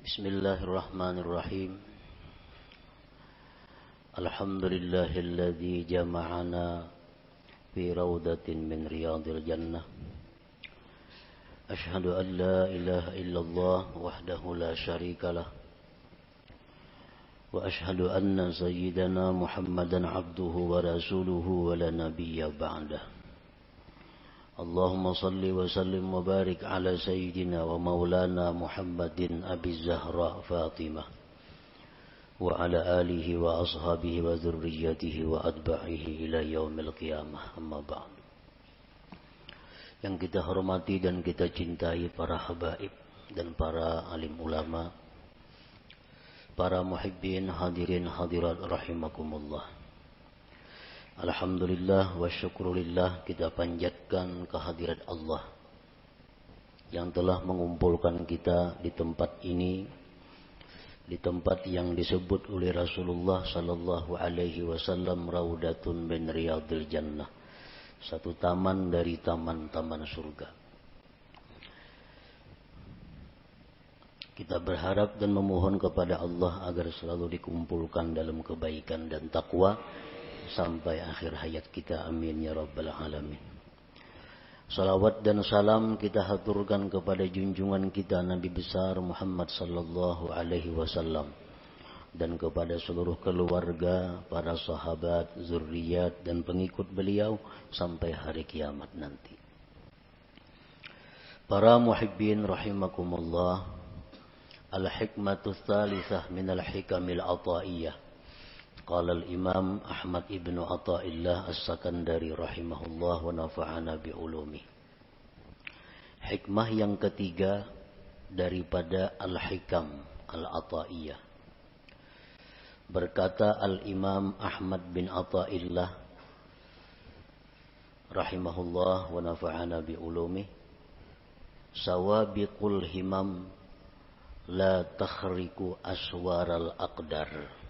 Bismillahirrahmanirrahim. Alhamdulillahilladzi jama'ana fi rawdatin min riyadil jannah. Ashhadu an la ilaha illallah wahdahu la syarikalah. Wa ashhadu anna sayyidana Muhammadan abduhu wa rasuluhu wa la nabiyya ba'dah. Allahumma salli wa sallim wa barik ala sayyidina wa maulana Muhammadin Abi Zahra Fatimah wa ala alihi wa ashabihi wa dzurriyyatihi wa atba'ihi ila yaumil qiyamah. Amma ba'd. Yang kita hormati dan kita cintai para habaib dan para alim ulama, para muhibbin hadirin hadirat rahimakumullah. Alhamdulillah wa syukrulillah, kita panjatkan kehadirat Allah yang telah mengumpulkan kita di tempat ini, di tempat yang disebut oleh Rasulullah sallallahu alaihi wasallam raudatun min riyadil jannah, satu taman dari taman-taman surga. Kita berharap dan memohon kepada Allah agar selalu dikumpulkan dalam kebaikan dan takwa sampai akhir hayat kita, amin ya rabbal alamin. Salawat dan salam kita haturkan kepada junjungan kita Nabi besar Muhammad sallallahu alaihi wasallam dan kepada seluruh keluarga, para sahabat, zuriat dan pengikut beliau sampai hari kiamat nanti. Para muhibbin rahimakumullah, al-hikmatu tsalitsah min al-hikamil ataiyah. Qala al-Imam Ahmad ibnu Athaillah As-Sakandari rahimahullah wa nafa'ana bi'ulumi. Hikmah yang ketiga daripada al-hikam al-ataiyah. Berkata al-Imam Ahmad bin Athaillah rahimahullah wa nafa'ana bi'ulumi, sawabiqul himam la takhriku aswaral aqdar.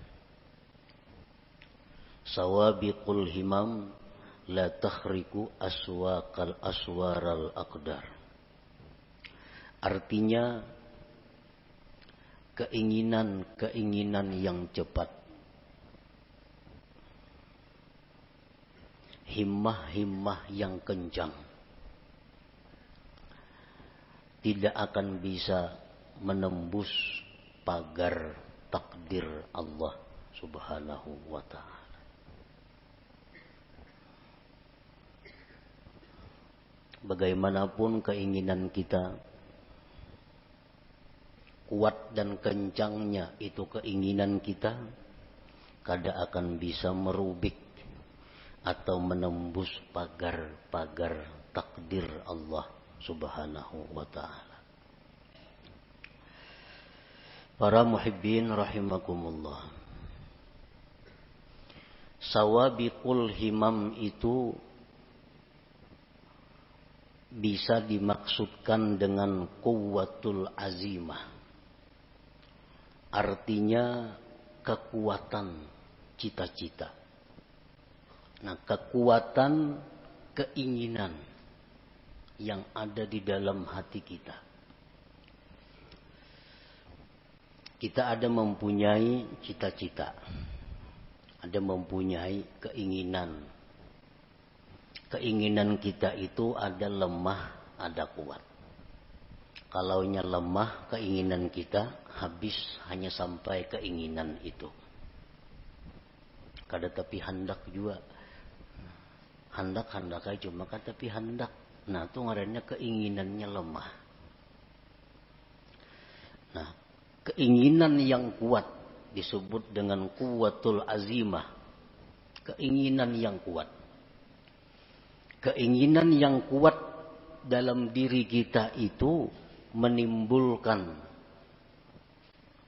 Sawabiqul himam la takhriku aswaral aqdar. Artinya keinginan yang cepat, himmah yang kencang tidak akan bisa menembus pagar takdir Allah Subhanahu wa ta'ala. Bagaimanapun keinginan kita, kuat dan kencangnya itu keinginan kita, kada akan bisa merubik atau menembus pagar-pagar takdir Allah Subhanahu wa ta'ala. Para muhibbin rahimakumullah, sawabiqul himam itu bisa dimaksudkan dengan quwwatul azimah. Artinya kekuatan cita-cita. Nah, kekuatan keinginan yang ada di dalam hati kita. Kita ada mempunyai cita-cita, ada mempunyai keinginan. Keinginan kita itu ada lemah, ada kuat. Kalaunya lemah keinginan kita, habis hanya sampai keinginan itu. Kada tapi hendak juga. Hendak aja cuma kada tapi hendak. Nah, itu ngarannya keinginannya lemah. Nah, keinginan yang kuat disebut dengan quwwatul azimah. Keinginan yang kuat. Keinginan yang kuat dalam diri kita itu menimbulkan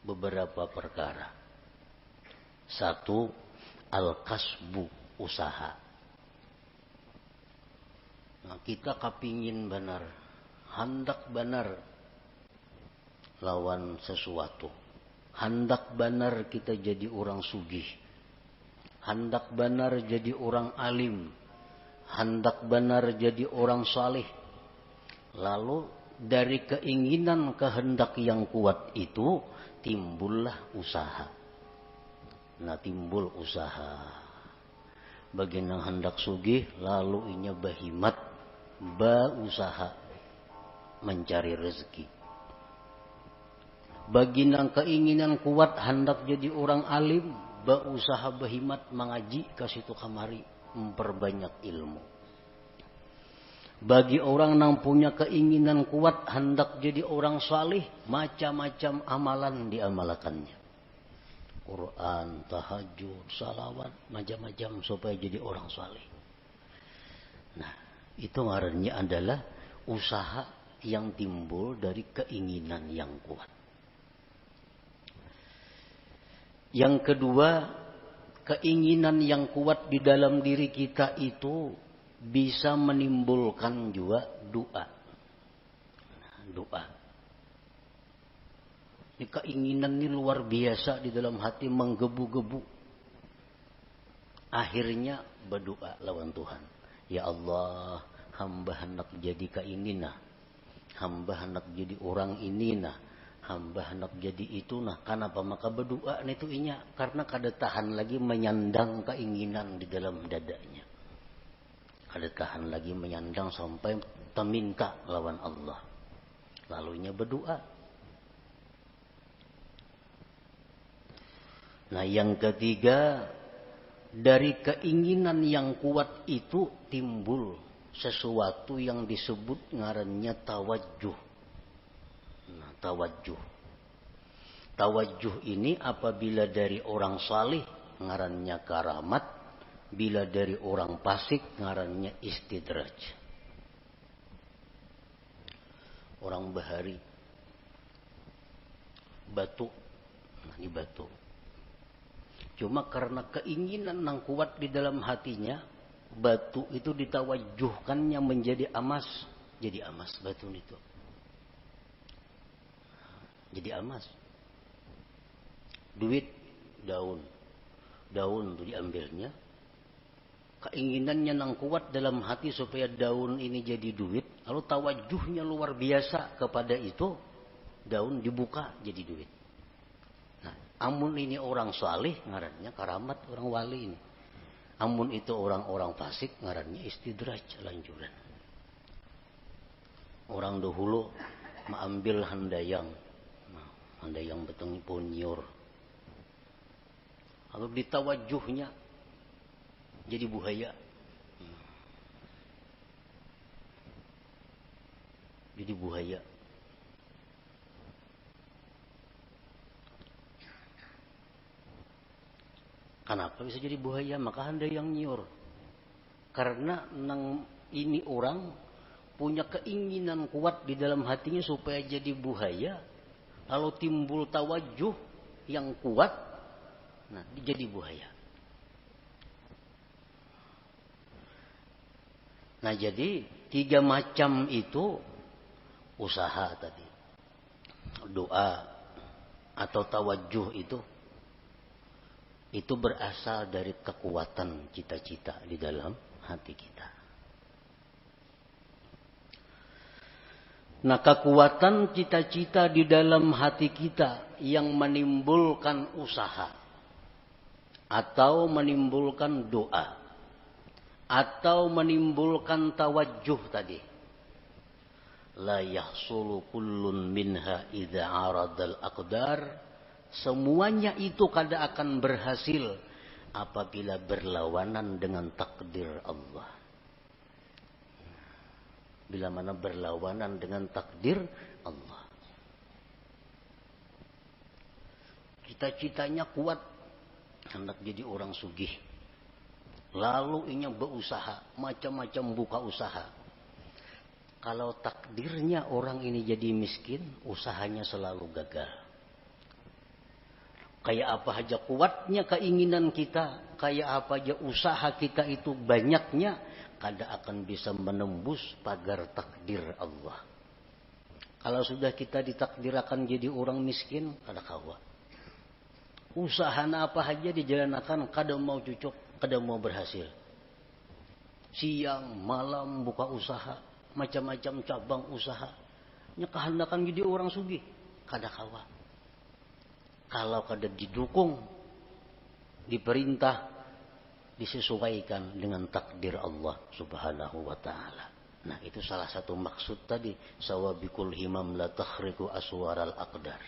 beberapa perkara. Satu, al-kasbu, usaha. Nah, kita kepingin benar, hendak benar lawan sesuatu. Hendak benar kita jadi orang sugih. Hendak benar jadi orang alim. Hendak benar jadi orang saleh. Lalu dari keinginan kehendak yang kuat itu timbullah usaha. Nah, timbul usaha. Bagi nang hendak sugih lalu inya bahimat usaha mencari rezeki. Bagi nang keinginan kuat hendak jadi orang alim, usaha bahimat mengaji ka situ kamari memperbanyak ilmu. Bagi orang yang punya keinginan kuat hendak jadi orang salih, macam-macam amalan diamalkannya. Quran, tahajud, salawat, macam-macam supaya jadi orang salih. Nah, itu ngarannya adalah usaha yang timbul dari keinginan yang kuat. Yang kedua, keinginan yang kuat di dalam diri kita itu bisa menimbulkan juga doa. Doa. Ini keinginan ini luar biasa di dalam hati menggebu-gebu. Akhirnya berdoa lawan Tuhan. Ya Allah, hamba hendak jadi keinginah. Hamba hendak jadi orang ini nah. Hamba hendak jadi itu nah. Kenapa maka berdoa itu inya? Karena kada tahan lagi menyandang keinginan di dalam dadanya. Kada tahan lagi menyandang sampai meminta lawan Allah. Lalunya berdoa. Nah, yang ketiga, dari keinginan yang kuat itu timbul sesuatu yang disebut ngarannya tawajjuh. Nah, tawajjuh. Tawajjuh ini apabila dari orang salih ngarannya karamat, bila dari orang fasik ngarannya istidraj. Orang bahari batu. Nah, ini batu. Cuma karena keinginan yang kuat di dalam hatinya, batu itu ditawajuhkannya menjadi emas. Jadi emas batu itu. Jadi emas. Duit, daun. Daun itu diambilnya. Keinginannya yang kuat dalam hati supaya daun ini jadi duit. Lalu tawajuhnya luar biasa kepada itu. Daun dibuka jadi duit. Amun ini orang salih ngarannya karamat orang wali ini. Amun itu orang-orang fasik ngarannya istidraj lanjuran. Orang dahulu mengambil handayang. Handayang beteng ponyur. Lalu ditawajuhnya jadi buhaya. Jadi buhaya. Kenapa bisa jadi buaya? Maka handayang nyiur. Karena ini orang punya keinginan kuat di dalam hatinya supaya jadi buaya. Lalu timbul tawajuh yang kuat. Nah, jadi buaya. Nah, jadi 3 macam itu usaha tadi. Doa atau tawajuh itu berasal dari kekuatan cita-cita di dalam hati kita. Nah, kekuatan cita-cita di dalam hati kita yang menimbulkan usaha atau menimbulkan doa atau menimbulkan tawajuh tadi. La yahsulu kullun minha idza aradal aqdar. Semuanya itu kada akan berhasil apabila berlawanan dengan takdir Allah. Bila mana berlawanan dengan takdir Allah. Cita-citanya kuat, hendak jadi orang sugih. Lalu inya berusaha, macam-macam buka usaha. Kalau takdirnya orang ini jadi miskin, usahanya selalu gagal. Kayak apa aja kuatnya keinginan kita, kayak apa aja usaha kita itu banyaknya, kada akan bisa menembus pagar takdir Allah. Kalau sudah kita ditakdirkan jadi orang miskin, kada kawa. Usaha apa aja dijalankan, kada mau cucuk, kada mau berhasil. Siang, malam buka usaha, macam-macam cabang usaha. nya kehendakan jadi orang sugih kada kawa. Kalau kada didukung, diperintah, disesuaikan dengan takdir Allah Subhanahu wa taala. Nah, itu salah satu maksud tadi, sawabikul himam la takhriqu aswaral aqdar.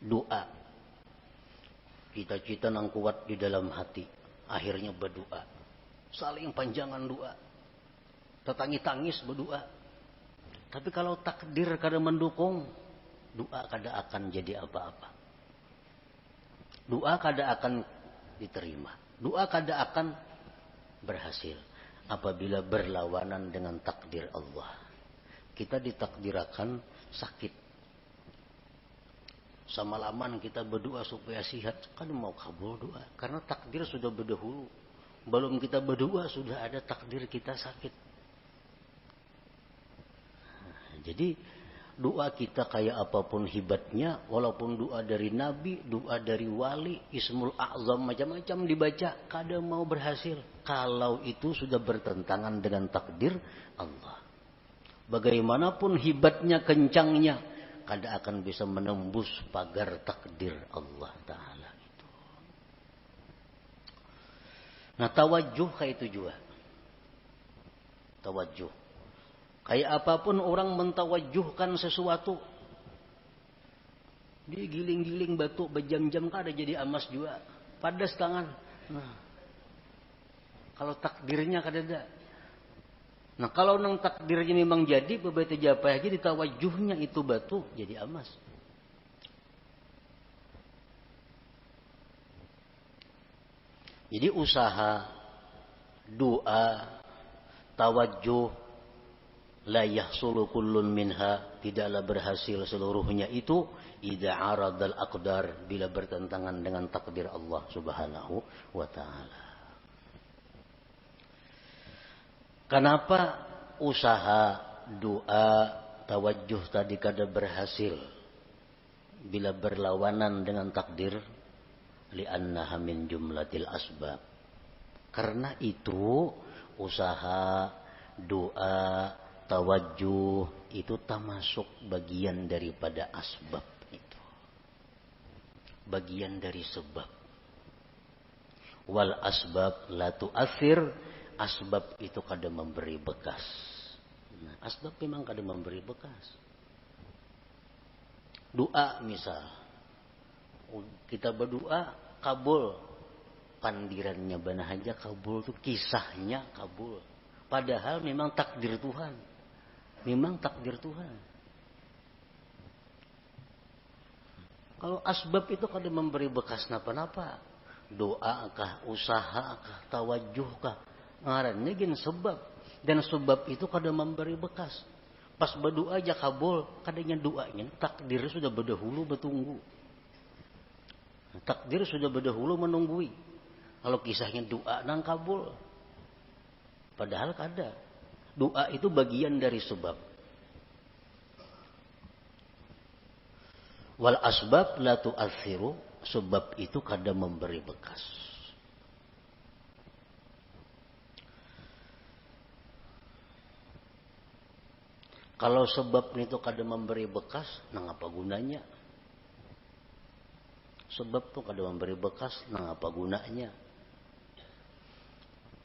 Doa. Cita-cita nang kuat di dalam hati, akhirnya berdoa. Saling panjangan doa. Tetangis-tangis berdoa. Tapi kalau takdir kada mendukung, doa kada akan jadi apa-apa. Doa kada akan diterima. Doa kada akan berhasil apabila berlawanan dengan takdir Allah. Kita ditakdirakan sakit. Semalaman kita berdoa supaya sehat, kan mau kabul doa. Karena takdir sudah berdahulu. Belum kita berdoa sudah ada takdir kita sakit. Jadi doa kita kayak apapun hebatnya, walaupun doa dari Nabi, doa dari wali, Ismul A'zam macam-macam dibaca, kada mau berhasil. Kalau itu sudah bertentangan dengan takdir Allah. Bagaimanapun hebatnya, kencangnya, kada akan bisa menembus pagar takdir Allah Ta'ala itu. Nah, tawajuh kayak itu juga. Tawajuh. Kayak apapun orang mentawajuhkan sesuatu. Dia giling-giling batu berjam-jam kada jadi emas juga. Padas tangan. Nah, kalau takdirnya kada ada. Nah, kalau nang takdirnya memang jadi, beberapa japa aja ditawajuhnya itu batu jadi emas. Jadi usaha, doa, tawajuh, la yahsulu kullun minha, tidaklah berhasil seluruhnya itu idza aradal aqdar, bila bertentangan dengan takdir Allah Subhanahu wa taala. Kenapa usaha, doa, tawajuh tadi kada berhasil bila berlawanan dengan takdir? Li'annaha min jumlatil asbab. Karena itu usaha, doa, tawajuh itu termasuk bagian daripada asbab itu. Bagian dari sebab. Wal asbab la tu'athir, asbab itu kada memberi bekas. Nah, asbab memang kada memberi bekas. Doa misal, kita berdoa kabul, pandirannya bana aja kabul tuh, kisahnya kabul. Padahal memang takdir Tuhan. Memang takdir Tuhan. Kalau asbab itu kada memberi bekas napa-napa. Doa kah, usaha kah, tawajuh kah, ngarannya gin sebab. Dan sebab itu kada memberi bekas. Pas berdoa aja kabul, kadanya doanya takdir sudah berdahulu bertunggu. Takdir sudah berdahulu menunggui. Kalau kisahnya doa nang kabul, padahal kada. Doa itu bagian dari sebab. Wal asbab la tu'athiru, sebab itu kada memberi bekas. Kalau sebab itu kada memberi bekas, nang apa gunanya? Sebab itu kada memberi bekas, nang apa gunanya?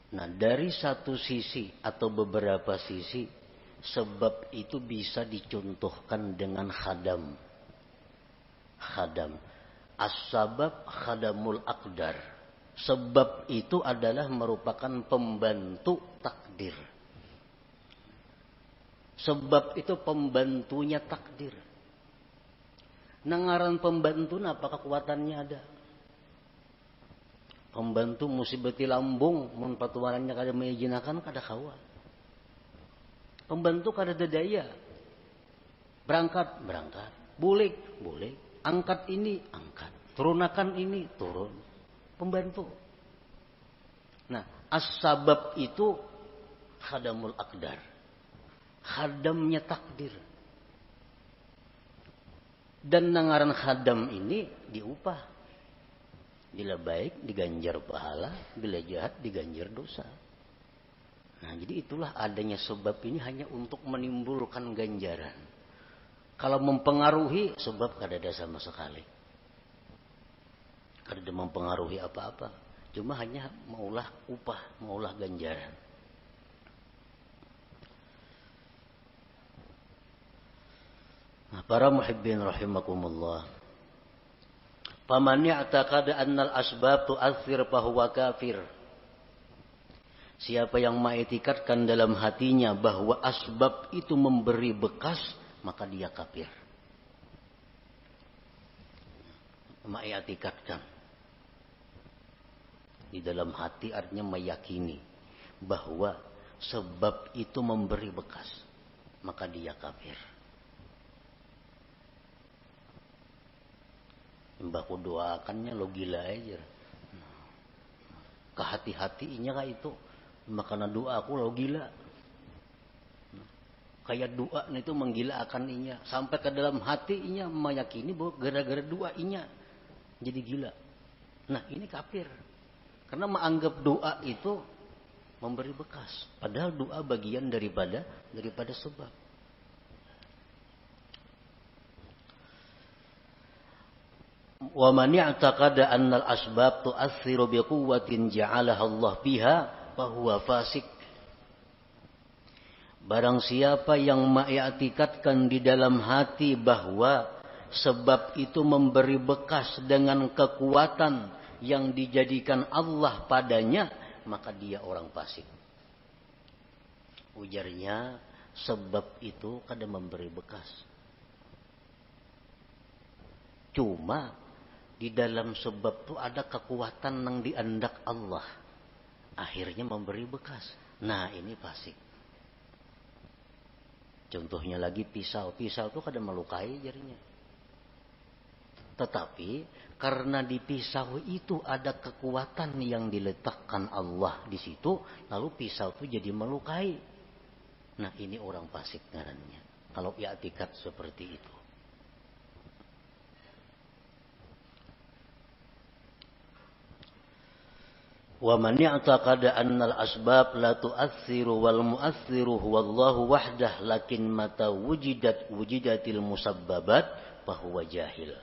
Nah, dari satu sisi atau beberapa sisi, sebab itu bisa dicontohkan dengan khadam. Khadam. As-sabab khadamul aqdar. Sebab itu adalah merupakan pembantu takdir. Sebab itu pembantunya takdir. Nangaran pembantu apa kekuatannya ada? Pembantu musibati lambung, mun patuarannya kada mengijinakan kada kawa. Pembantu kada daya. Berangkat, boleh. Angkat ini, angkat. Turunakan ini, turun. Pembantu. Nah, as-sabab itu khadamul aqdar. Khadamnya takdir. Dan nangaran khadam ini diupah. Bila baik diganjar pahala, bila jahat diganjar dosa. Nah, jadi itulah adanya sebab ini hanya untuk menimbulkan ganjaran. Kalau mempengaruhi, sebab kada ada sama sekali. Kada ada mempengaruhi apa-apa. Cuma hanya maulah upah, maulah ganjaran. Nah, para muhibbin rahimakumullah. Faman ya'taqada annal asbab tu'athir fahuwa kafir. Siapa yang mengiktikadkan dalam hatinya bahwa asbab itu memberi bekas, maka dia kafir. Mengiktikadkan di dalam hati artinya meyakini bahwa sebab itu memberi bekas, maka dia kafir. Mbahku doakannya lo gila aja. Kehati-hatinya kah itu? Makanya doa aku lo gila. Kayak doa itu menggilaakan inya. Sampai ke dalam hatinya meyakini bahwa gara-gara doa inya jadi gila. Nah ini kafir. Karena menganggap doa itu memberi bekas. Padahal doa bagian daripada sebab. Wa man i'taqada anna al-asbab tu'athiru biquwwatin ja'alaha Allah biha fahuwa fasik. Barang siapa yang mengiktikadkan di dalam hati bahwa sebab itu memberi bekas dengan kekuatan yang dijadikan Allah padanya, maka dia orang fasik. Ujarnya, sebab itu kada memberi bekas. Cuma di dalam sebab itu ada kekuatan yang diandak Allah. Akhirnya memberi bekas. Nah ini fasik. Contohnya lagi pisau. Pisau itu kadang melukai jarinya. Tetapi karena di pisau itu ada kekuatan yang diletakkan Allah di situ, lalu pisau itu jadi melukai. Nah ini orang fasik ngarannya. Kalau i'tikad seperti itu. Wa man ya'taqada annal asbab la tu'athiru wal mu'athiru huwallahu wahdah lakin mata wujidatil musabbabat fahuwa jahil.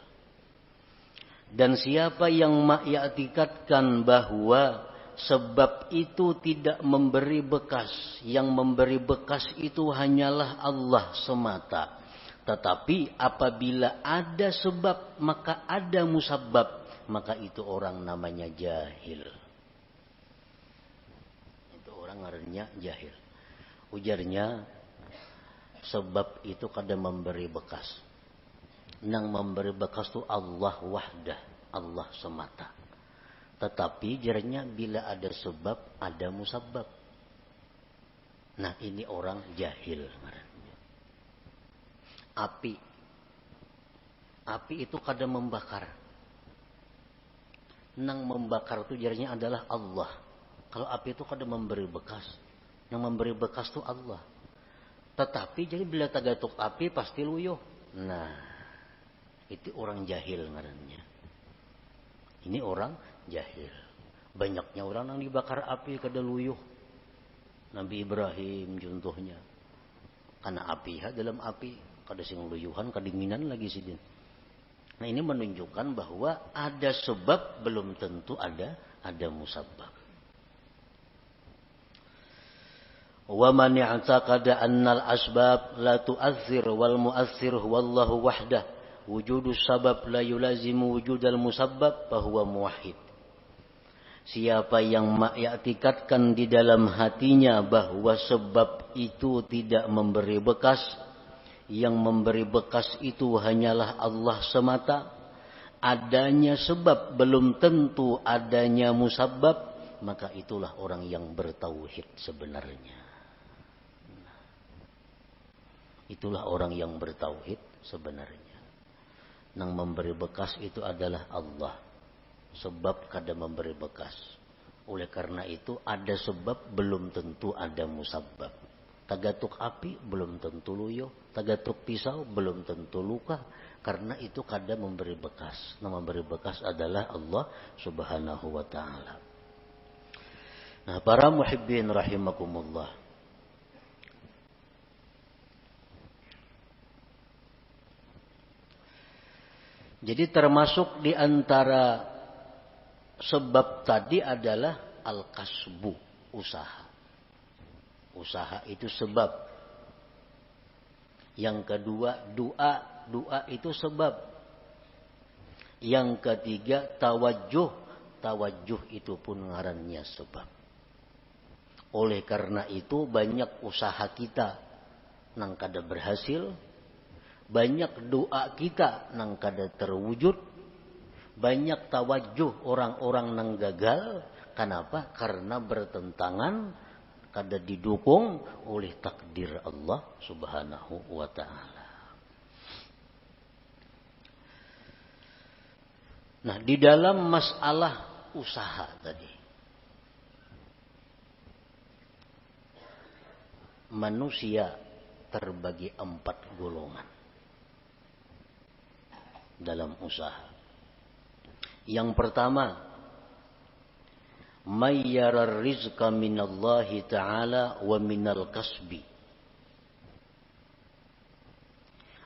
Dan siapa yang mengiktikadkan bahwa sebab itu tidak memberi bekas, yang memberi bekas itu hanyalah Allah semata. Tetapi apabila ada sebab maka ada musabbab, maka itu orang namanya jahil. Ngarannya jahil. Ujarnya sebab itu kadang memberi bekas. Yang memberi bekas itu Allah wahdah, Allah semata. Tetapi jarnya bila ada sebab ada musabbab. Nah ini orang jahil ngarannya. Api itu kadang membakar. Yang membakar itu jarnya adalah Allah. Kalau api itu kadang memberi bekas. Yang memberi bekas itu Allah. Tetapi jadi bila tagatuk api pasti luyuh. Nah, itu orang jahil ngarannya. Ini orang jahil. Banyaknya orang yang dibakar api kada luyuh. Nabi Ibrahim contohnya. Karena api dalam api kada sing luyuhan kedinginan lagi sidin. Nah, ini menunjukkan bahwa ada sebab belum tentu ada musabbab. Wa man i'taqada annal asbab la tu'athir wal mu'athir huwallahu wahdah wujudus sabab la yulazimu wujudal musabbab fahuwa muwahhid. Siapa yang mengiktikadkan di dalam hatinya bahwa sebab itu tidak memberi bekas, yang memberi bekas itu hanyalah Allah semata, adanya sebab belum tentu adanya musabbab, maka itulah orang yang bertauhid sebenarnya. Itulah orang yang bertauhid sebenarnya. Yang memberi bekas itu adalah Allah. Sebab kada memberi bekas. Oleh karena itu ada sebab belum tentu ada musabbab. Tagatuk api belum tentu luyuh. Tagatuk pisau belum tentu luka. Karena itu kada memberi bekas. Yang memberi bekas adalah Allah subhanahu wa ta'ala. Nah, para muhibbin rahimakumullah. Jadi termasuk di antara sebab tadi adalah al-kasbu, usaha. Usaha itu sebab. Yang kedua, doa. Doa itu sebab. Yang ketiga, tawajjuh. Tawajjuh itu pun ngarannya sebab. Oleh karena itu banyak usaha kita nang kada berhasil. Banyak doa kita nang kada terwujud. Banyak tawajjuh orang-orang nang gagal. Kenapa? Karena bertentangan, kada didukung oleh takdir Allah Subhanahu wa ta'ala. Nah, di dalam masalah usaha tadi, manusia terbagi 4 golongan dalam usaha. Yang pertama, mayyarar rizqa minallahi ta'ala wa minal kasbi.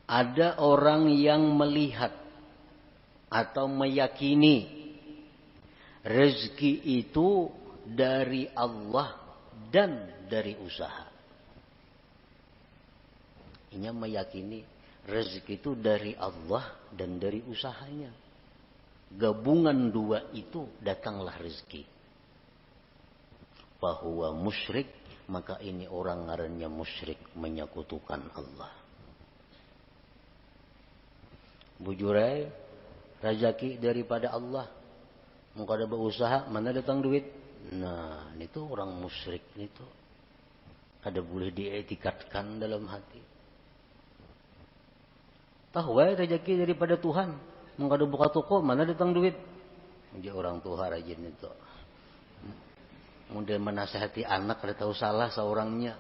Ada orang yang melihat atau meyakini rezeki itu dari Allah dan dari usaha. Ini meyakini rezeki itu dari Allah dan dari usahanya. Gabungan dua itu datanglah rezeki. Bahwa musyrik, maka ini orang ngarannya musyrik, menyekutukan Allah. Bujurai, rezeki daripada Allah. Muka ada berusaha, mana datang duit? Nah, itu orang musyrik itu. Ada boleh dietikatkan dalam hati. Tahu rezeki daripada Tuhan. Muka ada buka toko, mana datang duit? Jadi orang Tuhan rajin itu. Mudah menasihati anak, kada tahu salah seorangnya.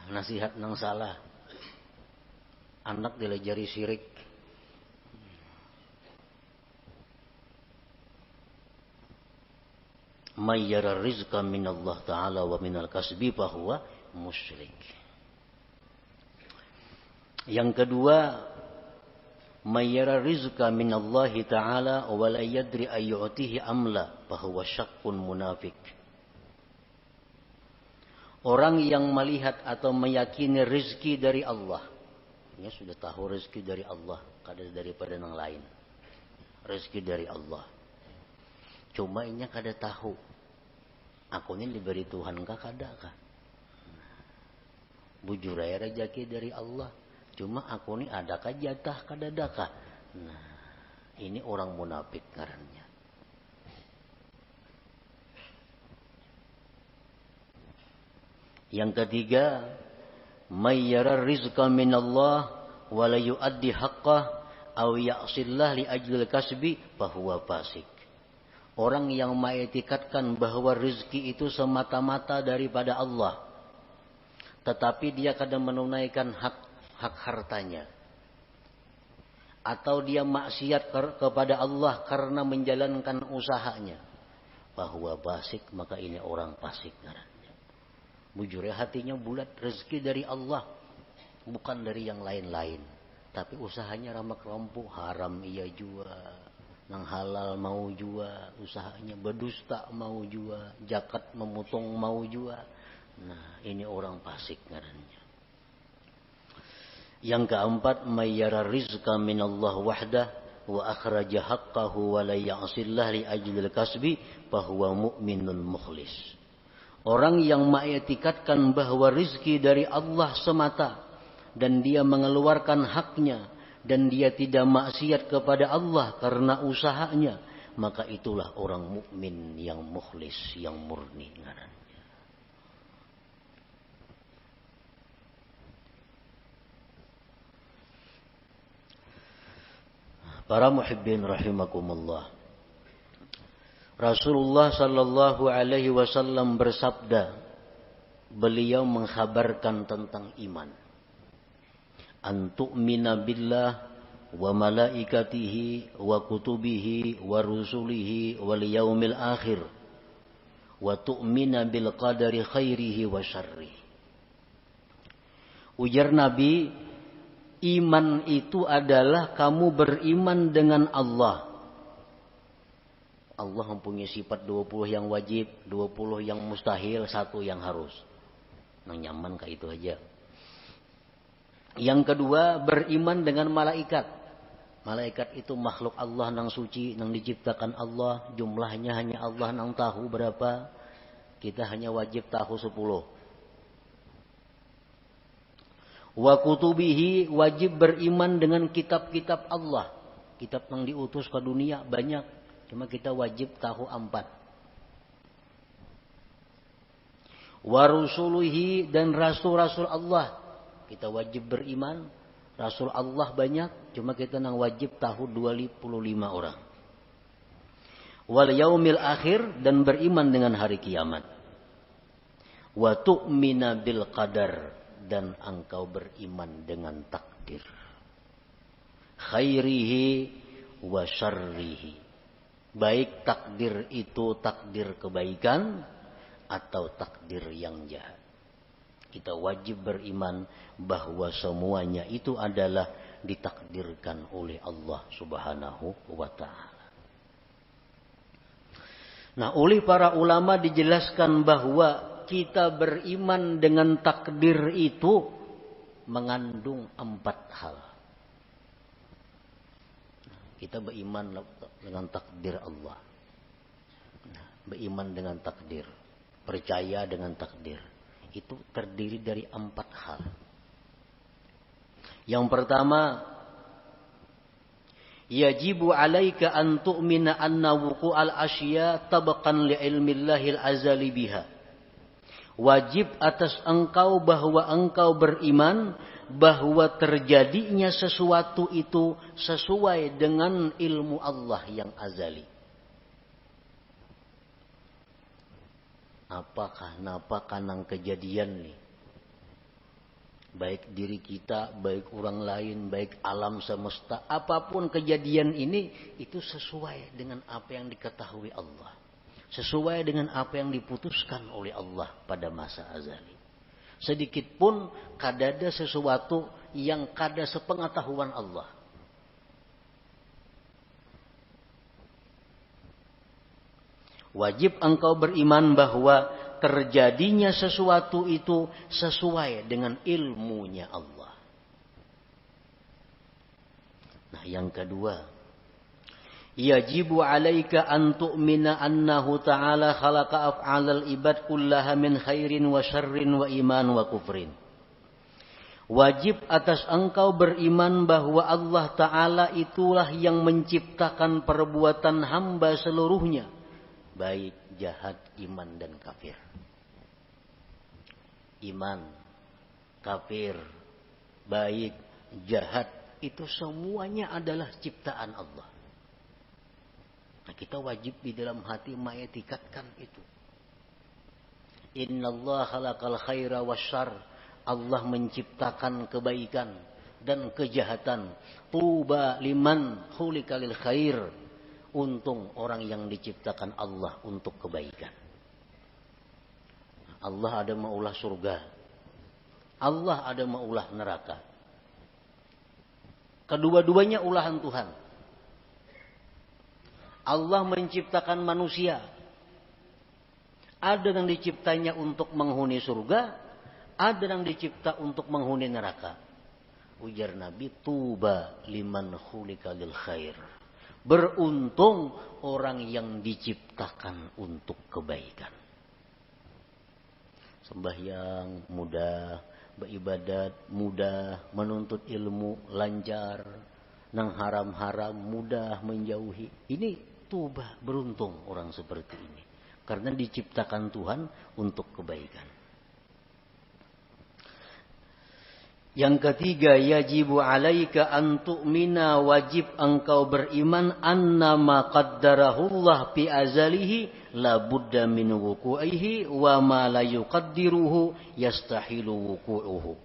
Nasihat nang salah. Anak dilajari syirik. Mayyara rizqa minallah ta'ala wa minal kasbi fahuwa musyrik. Yang kedua, mayyara rizqa minallahi ta'ala wa la yadri ayyu'tihi amla fahuwa syakkun munafik. Orang yang melihat atau meyakini rezeki dari Allah. Dia sudah tahu rezeki dari Allah, kada daripada yang lain. Rezeki dari Allah. Cuma ini kada tahu. Aku ini diberi Tuhan kah kada kah? Bujur aja rezeki dari Allah. Cuma aku ini adakah jatah kada adakah? Nah, ini orang munafik ngarannya. Yang ketiga, mayyara rizqa minallah wa la yu'addi haqqah aw ya'sillah li ajlil kasbi fahuwa fasik. Orang yang mengetikatkan bahwa rezeki itu semata-mata daripada Allah, tetapi dia kadang menunaikan hak hartanya, atau dia maksiat kepada Allah karena menjalankan usahanya, bahwa fasik, maka ini orang fasik ngarannya. Bujurnya hatinya bulat, rezeki dari Allah, bukan dari yang lain-lain, tapi usahanya ramak-rampu, haram ia jua. Nang halal mau jua, usahanya berdusta mau jua, zakat memotong mau jua. Nah, ini orang fasik ngarannya. Yang keempat, mayyara rizqa minallah wahdah wa akhraja haqqahu wa la ya'sillah li ajlil kasbi fahuwa mu'minun mukhlis. Orang yang mengetikatkan bahwa rizki dari Allah semata dan dia mengeluarkan haknya dan dia tidak maksiat kepada Allah karena usahanya, maka itulah orang mukmin yang mukhlis, yang murni ngarannya. Para muhibbin rahimakumullah. Rasulullah sallallahu alaihi wasallam bersabda, beliau mengkhabarkan tentang iman. Antu'mina billah wa malaikatihi wa kutubihi wa rusulihi wal yaumil akhir wa tu'mina bil qadari khairihi wa syarrihi. Ujar Nabi, iman itu adalah kamu beriman dengan Allah. Allah mempunyai sifat 20 yang wajib, 20 yang mustahil, 1 yang harus. Nang nyaman kayak itu aja. Yang kedua, beriman dengan malaikat. Malaikat itu makhluk Allah nang suci, nang diciptakan Allah. Jumlahnya hanya Allah nang tahu berapa. Kita hanya wajib tahu 10. Wa kutubihi, wajib beriman dengan kitab-kitab Allah. Kitab yang diutus ke dunia banyak. Cuma kita wajib tahu 4. Wa rusuluhi, dan rasul-rasul Allah. Kita wajib beriman. Rasul Allah banyak. Cuma kita nang wajib tahu 25 orang. Wal yaumil akhir, dan beriman dengan hari kiamat. Wa tu'mina bil qadar, dan engkau beriman dengan takdir. Khairihi wa syarrihi. Baik takdir itu takdir kebaikan atau takdir yang jahat. Kita wajib beriman bahwa semuanya itu adalah ditakdirkan oleh Allah Subhanahu wa ta'ala. Nah, oleh para ulama dijelaskan bahwa kita beriman dengan takdir itu mengandung 4 hal. Kita beriman dengan takdir Allah. Beriman dengan takdir. Percaya dengan takdir. Itu terdiri dari 4 hal. Yang pertama, yajibu alaika an tu'mina anna wuqu'al asya tabaqan li ilmillahil azali biha. Wajib atas engkau bahwa engkau beriman bahwa terjadinya sesuatu itu sesuai dengan ilmu Allah yang azali. Apakah napa kanang kejadian nih? Baik diri kita, baik orang lain, baik alam semesta, apapun kejadian ini itu sesuai dengan apa yang diketahui Allah. Sesuai dengan apa yang diputuskan oleh Allah pada masa azali. Sedikit pun kadada sesuatu yang kada sepengetahuan Allah. Wajib engkau beriman bahwa terjadinya sesuatu itu sesuai dengan ilmunya Allah. Nah, yang kedua, yajibu alaika an tu'mina annahu ta'ala khalaqa af'alal ibad kullaha min khairin wa syarrin wa iman wa kufrin. Wajib atas engkau beriman bahwa Allah Ta'ala itulah yang menciptakan perbuatan hamba seluruhnya. Baik jahat, iman dan kafir. Iman, kafir, baik, jahat, itu semuanya adalah ciptaan Allah. Nah, kita wajib di dalam hati mengetikatkan itu. Innallaha khalaqal khaira wasyarr. Allah menciptakan kebaikan dan kejahatan. Tuba liman khuliqa lil khair. Untung orang yang diciptakan Allah untuk kebaikan. Allah ada maulah surga. Allah ada maulah neraka. Kedua-duanya ulahan Tuhan. Allah menciptakan manusia. Ada yang diciptanya untuk menghuni surga, ada yang dicipta untuk menghuni neraka. Ujar Nabi, tuba liman khuliqa lil khair. Beruntung orang yang diciptakan untuk kebaikan. Sembahyang mudah, beribadat mudah, menuntut ilmu lancar, nang haram-haram mudah menjauhi. Ini tuba, beruntung orang seperti ini. Karena diciptakan Tuhan untuk kebaikan. Yang ketiga, yajibu alaika an tu'mina, wajib engkau beriman annama qaddarahullah fi azalihi la budda min wuku'ihi wa ma la yuqaddiruhu yastahilu wuku'uhu.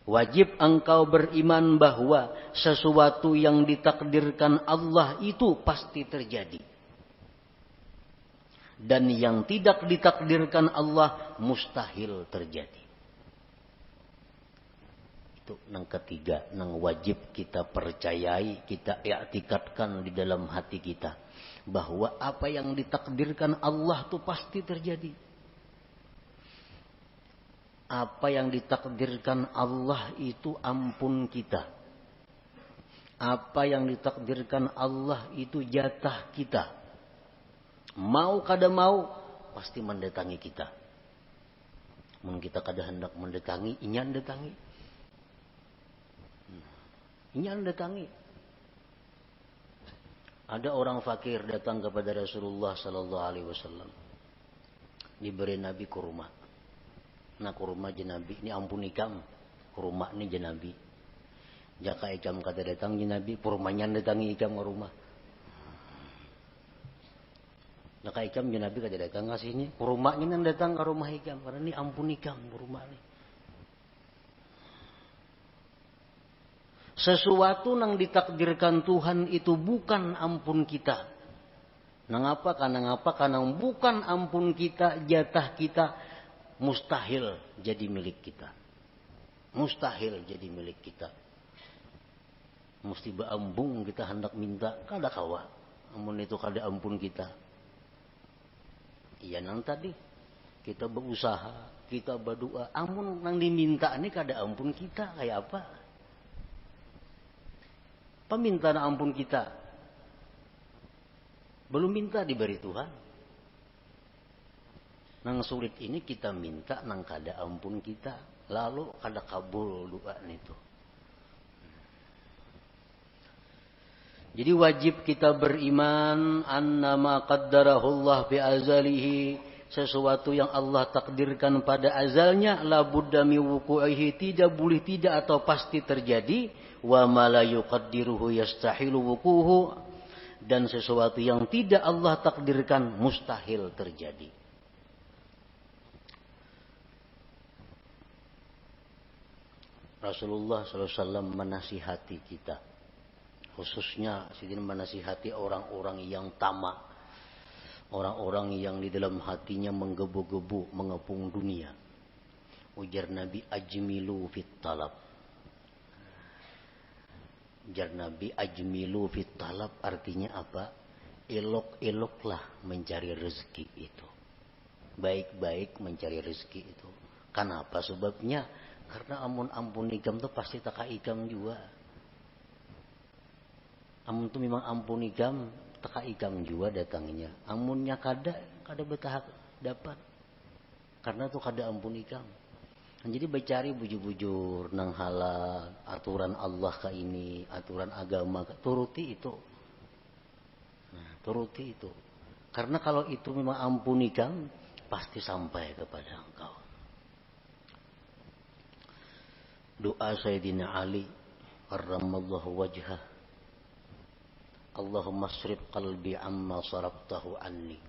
Wajib engkau beriman bahwa sesuatu yang ditakdirkan Allah itu pasti terjadi. Dan yang tidak ditakdirkan Allah mustahil terjadi. Itu yang ketiga, yang wajib kita percayai, kita i'tikadkan di dalam hati kita. Bahwa apa yang ditakdirkan Allah itu pasti terjadi. Apa yang ditakdirkan Allah itu ampun kita. Apa yang ditakdirkan Allah itu jatah kita. Mau kada mau pasti mendatangi kita. Mun kita kada hendak mendatangi, inyan datangi. Inyan datangi. Ada orang fakir datang kepada Rasulullah sallallahu alaihi wasallam. Diberi Nabi kurma. Nah kurma jenabi ini ampun ikam. Kurma ini jenabi. Jaka ikam kata datang jenabi, kurmanya datangi ikam ke rumah. Jaka ikam jenabi kata datang ke sini, kurmanya nan datang ke rumah ikam karena ini ampun ikam kurma ini. Sesuatu yang ditakdirkan Tuhan itu bukan ampun kita. Nangapa? Karena bukan ampun kita, jatah kita mustahil jadi milik kita. Mustahil jadi milik kita. Mesti beambung kita hendak minta, kada kawa. Amun itu kada ampun kita. Iya nang tadi kita berusaha, kita berdoa, amun nang diminta ini kada ampun kita kayak apa? Peminta ampun kita belum minta diberi Tuhan. Nang sulit ini kita minta nang kada ampun kita, lalu kada kabul doa itu. Jadi wajib kita beriman annama qaddarahullah fi azalihi, sesuatu yang Allah takdirkan pada azalnya la budda mi wuqu'ihi, tidak boleh tidak atau pasti terjadi. Wa ma la yuqaddiruhu yastahilu wuquhu, dan sesuatu yang tidak Allah takdirkan mustahil terjadi. Rasulullah SAW menasihati kita, khususnya sidin menasihati orang-orang yang tamak, orang-orang yang di dalam hatinya menggebu-gebu mengepung dunia. Ujar Nabi, ajmilu fit talab. Ujar Nabi, ajmilu fit talab artinya apa? Elok-eloklah mencari rezeki itu. Baik-baik mencari rezeki itu. Kenapa sebabnya? Karena ampun ikam tuh pasti taka ikam juga. Amun tuh memang ampun ikam, taka ikam juga datangnya. Amunnya kada betah dapat. Karena tuh kada ampun ikam. Jadi bercari bujur-bujur nang halal, aturan Allah ke ini, aturan agama, turuti itu. Nah, turuti itu. Karena kalau itu memang ampun ikam, pasti sampai kepada engkau. Doa Sayyidina Ali karramallahu wajhah, Allahumma srif qalbi amma sarabtahu anni.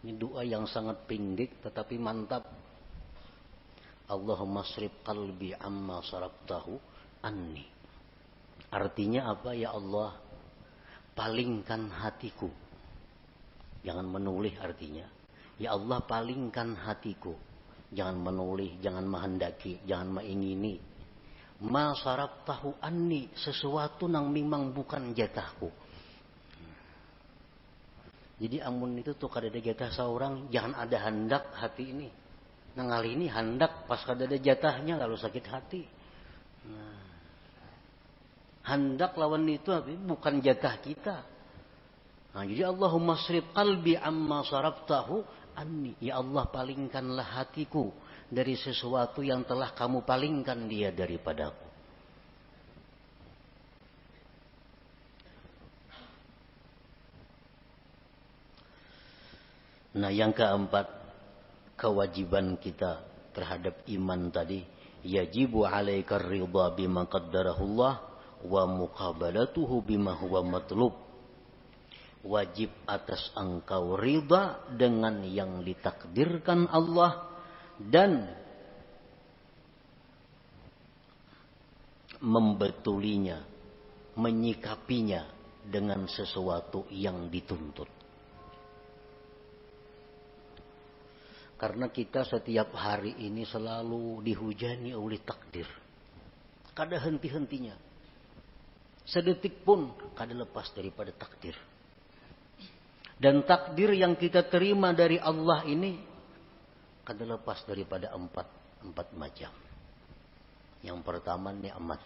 Ini doa yang sangat pendek tetapi mantap. Allahumma srif qalbi amma sarabtahu anni. Artinya apa? Ya Allah, palingkan hatiku. Jangan menoleh artinya. Ya Allah, palingkan hatiku. Jangan menoleh, jangan menghendaki, jangan mengingini. Ma sarabtahu anni, sesuatu yang memang bukan jatahku. Jadi amun itu tuh kada ada jatah seorang, jangan ada hendak hati ini. Nah kali ini hendak pas kada ada jatahnya lalu sakit hati. Nah, hendak lawan itu bukan jatah kita. Nah, jadi Allahumma srif qalbi amma sarabtahu anni. Ya Allah, palingkanlah hatiku dari sesuatu yang telah kamu palingkan dia daripadaku. Nah yang keempat, kewajiban kita terhadap iman tadi, yajibu alaika ridha bima qaddarahullah wa muqabalatuhu bima huwa matlub. Wajib atas engkau ridha dengan yang ditakdirkan Allah dan membetulinya, menyikapinya dengan sesuatu yang dituntut. Karena kita setiap hari ini selalu dihujani oleh takdir. Kada henti-hentinya. Sedetik pun kada lepas daripada takdir. Dan takdir yang kita terima dari Allah ini kada lepas daripada empat macam. Yang pertama nikmat.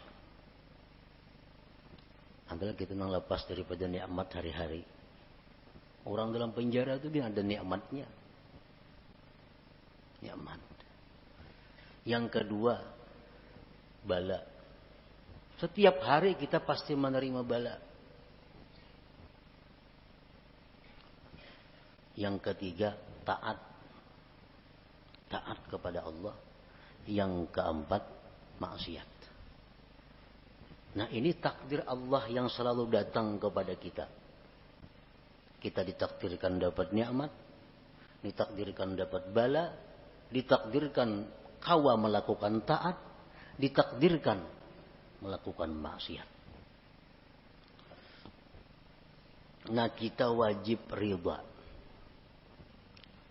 Adalah kita nang lepas daripada nikmat hari-hari. Orang dalam penjara itu dia ada nikmatnya. Nikmat. Yang kedua, bala. Setiap hari kita pasti menerima bala. Yang ketiga, taat. Taat kepada Allah. Yang keempat, maksiat. Nah, ini takdir Allah yang selalu datang kepada kita. Kita ditakdirkan dapat nikmat, ditakdirkan dapat bala, ditakdirkan kawa melakukan taat, ditakdirkan melakukan maksiat. Nah, kita wajib ridha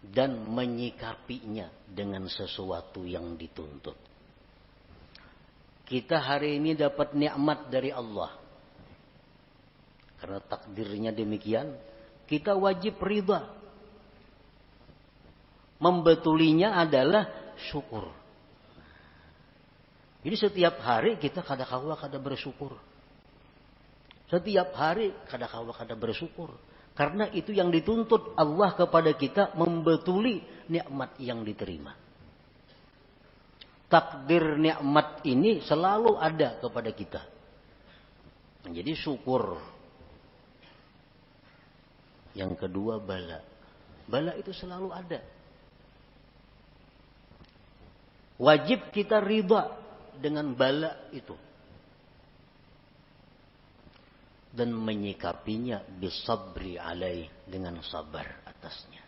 dan menyikapinya dengan sesuatu yang dituntut. Kita hari ini dapat nikmat dari Allah. Karena takdirnya demikian, kita wajib ridha. Membetulinya adalah syukur. Jadi setiap hari kita kada-kawa kada bersyukur. Setiap hari kada-kawa kada bersyukur. Karena itu yang dituntut Allah kepada kita, membetuli nikmat yang diterima. Takdir nikmat ini selalu ada kepada kita. Jadi syukur. Yang kedua bala. Bala itu selalu ada. Wajib kita ridha dengan bala itu. Dan menyikapinya bisabri alaih, dengan sabar atasnya.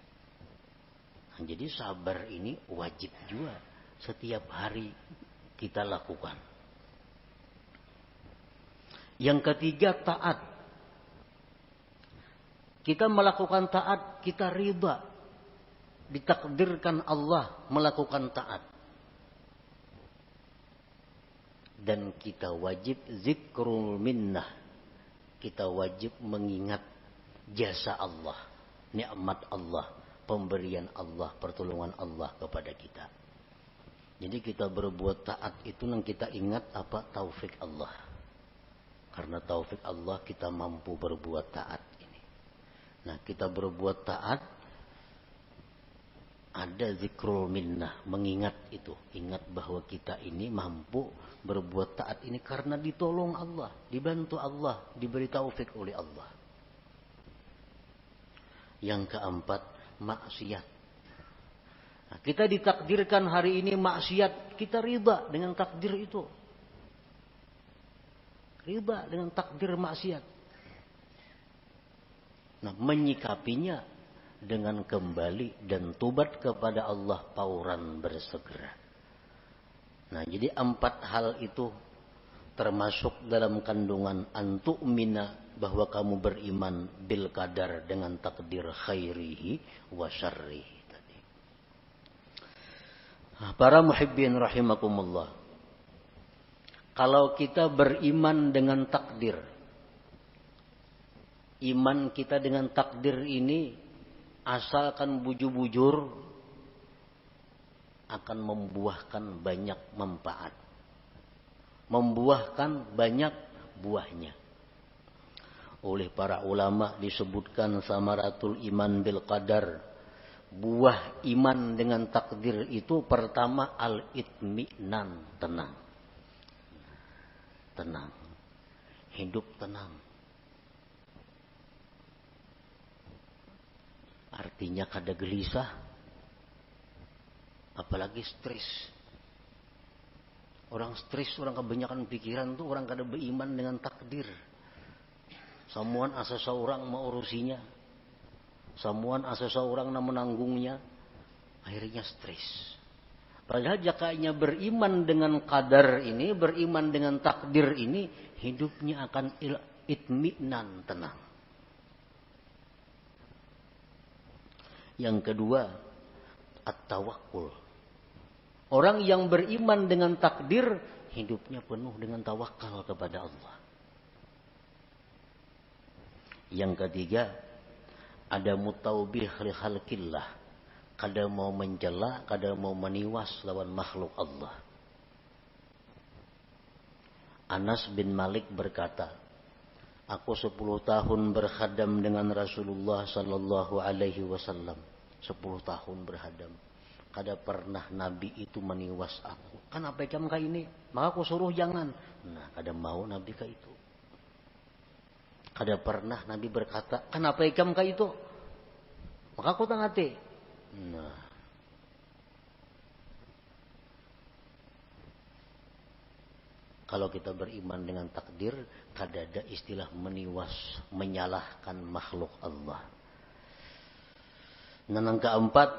Nah, jadi sabar ini wajib juga setiap hari kita lakukan. Yang ketiga taat. Kita melakukan taat, kita ridha. Ditakdirkan Allah melakukan taat. Dan kita wajib zikrul minnah. Kita wajib mengingat jasa Allah, nikmat Allah, pemberian Allah, pertolongan Allah kepada kita. Jadi kita berbuat taat itu yang kita ingat apa? Taufik Allah. Karena taufik Allah kita mampu berbuat taat ini. Nah, kita berbuat taat, ada zikrul minnah, mengingat itu. Ingat bahwa kita ini mampu berbuat taat ini karena ditolong Allah, dibantu Allah, diberi taufik oleh Allah. Yang keempat, maksiat. Nah, kita ditakdirkan hari ini maksiat, kita ridha dengan takdir itu. Ridha dengan takdir maksiat. Nah, menyikapinya dengan kembali dan tobat kepada Allah pauran bersegera. Nah, jadi 4 hal itu termasuk dalam kandungan antu'mina, bahwa kamu beriman bil qadar, dengan takdir khairihi wa syarrihi tadi. Nah, para muhibbin rahimakumullah. Kalau kita beriman dengan takdir, iman kita dengan takdir ini asalkan bujur-bujur akan membuahkan banyak manfaat. Membuahkan banyak buahnya. Oleh para ulama disebutkan samaratul iman bil qadar. Buah iman dengan takdir itu pertama al-itminan, tenang. Tenang. Hidup tenang. Artinya kada gelisah. Apalagi stres. Orang stres, orang kebanyakan pikiran tuh orang kada beriman dengan takdir. Samuan asa seorang mau urusinya. Samuan asa seorang na menanggungnya. Akhirnya stres. Padahal jakanya beriman dengan qadar ini, beriman dengan takdir ini, hidupnya akan itminan, tenang. Yang kedua, at-tawakkul. Orang yang beriman dengan takdir, hidupnya penuh dengan tawakal kepada Allah. Yang ketiga, ada mutaubih li khalqillah. Kada mau mencela, kada mau meniwas lawan makhluk Allah. Anas bin Malik berkata, aku 10 tahun berkhadam dengan Rasulullah sallallahu alaihi wasallam. 10 tahun berkhadam. Kada pernah Nabi itu meniwas aku. Kan apa ikam ka ini? Maka aku suruh jangan. Nah, kada mau Nabi ka itu. Kada pernah Nabi berkata, kan apa ikam ka itu? Maka aku tangati. Nah, kalau kita beriman dengan takdir, kada ada istilah meniwas, menyalahkan makhluk Allah. Dan yang keempat,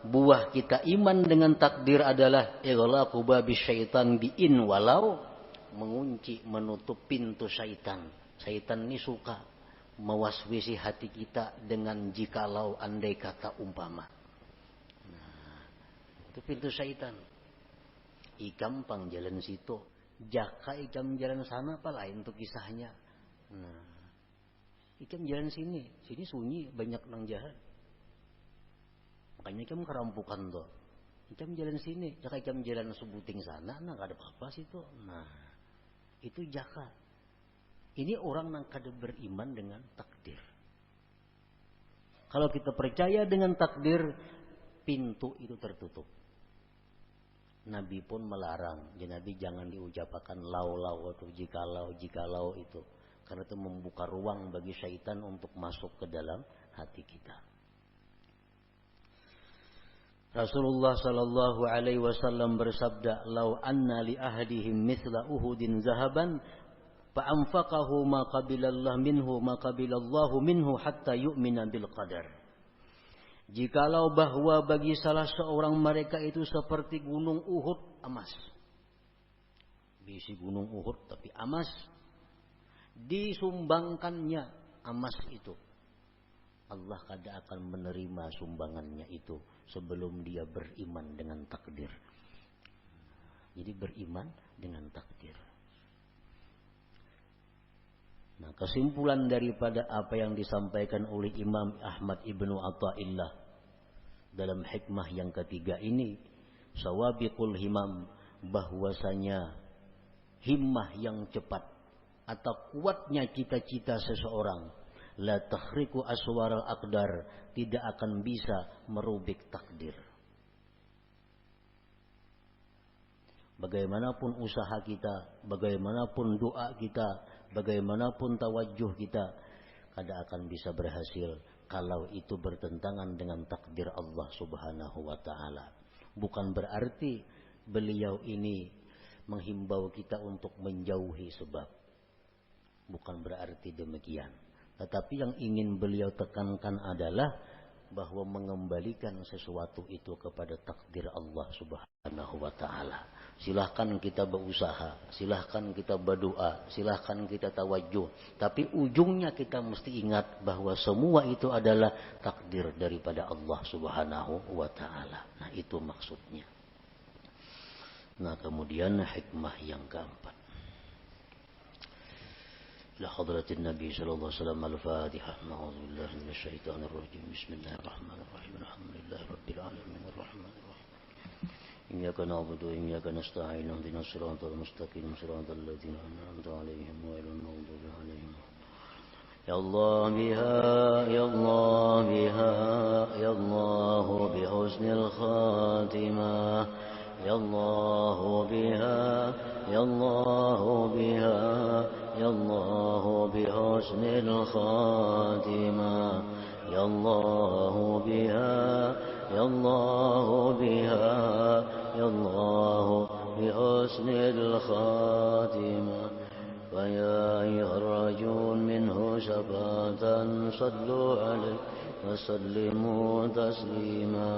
buah kita iman dengan takdir adalah ighlaqu babi syaitan bi'in walau, mengunci, menutup pintu syaitan. Syaitan ini suka mewaswisi hati kita dengan jikalau, andai kata, umpama. Itu pintu syaitan. Ikam pang jalan situ, jaka ikam jalan sana, apa lain tuh kisahnya. Nah, ikam jalan sini sunyi, banyak nang jahat. Makanya ikam kerampukan tuh. Ikam jalan sini, jaka ikam jalan sebuting sana, nah gak ada apa-apa situ. Nah, itu jaka. Ini orang yang kada beriman dengan takdir. Kalau kita percaya dengan takdir, pintu itu tertutup. Nabi pun melarang, Nabi jangan diucapkan lau-lau atau jikalau itu, karena itu membuka ruang bagi syaitan untuk masuk ke dalam hati kita. Rasulullah sallallahu alaihi wasallam bersabda, "Lau anna li ahadihim mithla Uhudin zahaban, fa anfaqahu ma qabilallahu minhu hatta yu'mina bil qadar." Jikalau bahwa bagi salah seorang mereka itu seperti gunung Uhud emas. Bisi gunung Uhud tapi emas. Disumbangkannya emas itu. Allah kada akan menerima sumbangannya itu sebelum dia beriman dengan takdir. Jadi beriman dengan takdir. Nah, kesimpulan daripada apa yang disampaikan oleh Imam Ahmad Ibnu Athaillah dalam hikmah yang ketiga ini, sawabiqul himam, bahwasanya himmah yang cepat atau kuatnya cita-cita seseorang, la takhriqu aswaral aqdar, tidak akan bisa merubik takdir. Bagaimanapun usaha kita, bagaimanapun doa kita, bagaimanapun tawajuh kita, kada akan bisa berhasil kalau itu bertentangan dengan takdir Allah Subhanahu wa ta'ala. Bukan berarti beliau ini menghimbau kita untuk menjauhi sebab. Bukan berarti demikian. Tetapi yang ingin beliau tekankan adalah bahwa mengembalikan sesuatu itu kepada takdir Allah Subhanahu wa ta'ala. Silahkan kita berusaha, silahkan kita berdoa, silahkan kita tawajuh, tapi ujungnya kita mesti ingat bahwa semua itu adalah takdir daripada Allah Subhanahu wa ta'ala. Nah, itu maksudnya. Nah, kemudian hikmah yang keempat. إلى حضرة النبي صلى الله عليه وسلم الفاتحة. أعوذ بالله من الشيطان الرجيم. بسم الله الرحمن الرحيم. الحمد لله رب العالمين الرحمن الرحيم. إياك نعبد وإياك نستعين. اهدنا الصراط المستقيم صراط الذين أنعمت عليهم غير المغضوب عليهم. يا الله بها يا الله بها يا الله بحسن الخاتمة. يا الله بها يا الله بها يا الله بحسن الخاتمة. يا الله بها يا الله بها يا الله بحسن الخاتمة. فيا أيها الرجل منه شفاعة صلوا عليه وسلموا تسليما.